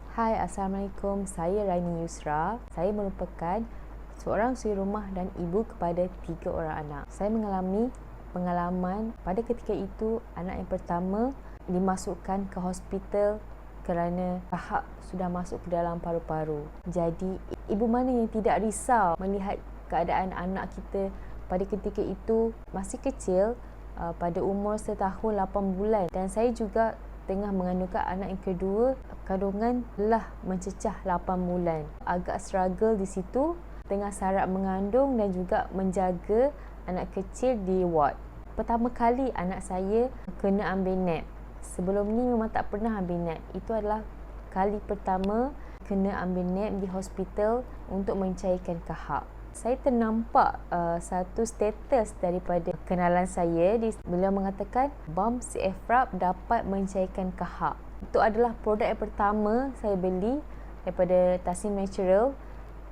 Hai, Assalamualaikum. Saya Raini Yusra. Saya merupakan seorang suri rumah dan ibu kepada 3 orang anak. Saya mengalami pengalaman pada ketika itu anak yang pertama dimasukkan ke hospital kerana tahap sudah masuk ke dalam paru-paru. Jadi, ibu mana yang tidak risau melihat keadaan anak kita pada ketika itu masih kecil, pada umur setahun 8 bulan, dan saya juga tengah mengandungkan anak yang kedua, kandungan telah mencecah 8 bulan. Agak struggle di situ, tengah sarap mengandung dan juga menjaga anak kecil di ward. Pertama kali anak saya kena ambil nap. Sebelum ni memang tak pernah ambil nap. Itu adalah kali pertama kena ambil nap di hospital untuk mencairkan kahak. Saya ternampak satu status daripada kenalan saya. Beliau mengatakan balm CF-Rub dapat mencairkan kahak. Itu adalah produk yang pertama saya beli daripada Tasnim Natural,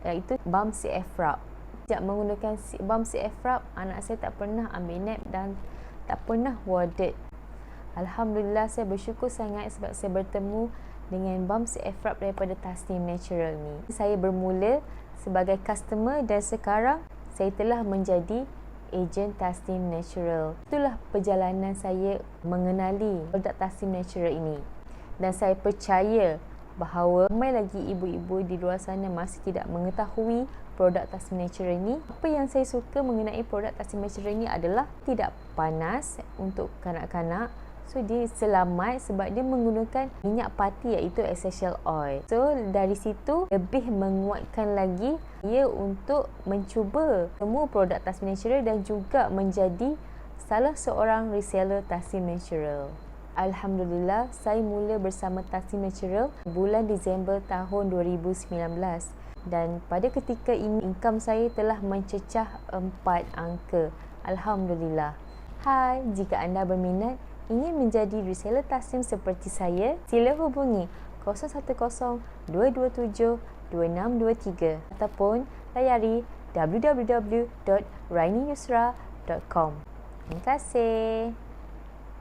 iaitu balm CF-Rub. Sejak menggunakan balm CF-Rub, anak saya tak pernah ambil nap dan tak pernah warded. Alhamdulillah, saya bersyukur sangat sebab saya bertemu dengan balm CF-Rub daripada Tasnim Natural ni. Saya bermula sebagai customer dan sekarang saya telah menjadi ejen Tasnim Natural. Itulah perjalanan saya mengenali produk Tasnim Natural ini. Dan saya percaya bahawa ramai lagi ibu-ibu di luar sana masih tidak mengetahui produk Tasnim Natural ini. Apa yang saya suka mengenai produk Tasnim Natural ini adalah tidak panas untuk kanak-kanak. So, dia selamat sebab dia menggunakan minyak pati, iaitu essential oil. So, dari situ lebih menguatkan lagi ia untuk mencuba semua produk Tasnim Natural dan juga menjadi salah seorang reseller Tasnim Natural. Alhamdulillah, saya mula bersama Tasnim Natural bulan Disember tahun 2019. Dan pada ketika ini, income saya telah mencecah 4 angka. Alhamdulillah. Hai, jika anda berminat ingin menjadi reseller Tasnim seperti saya, sila hubungi 010-227-2623 ataupun layari www.rainiyusra.com. Terima kasih.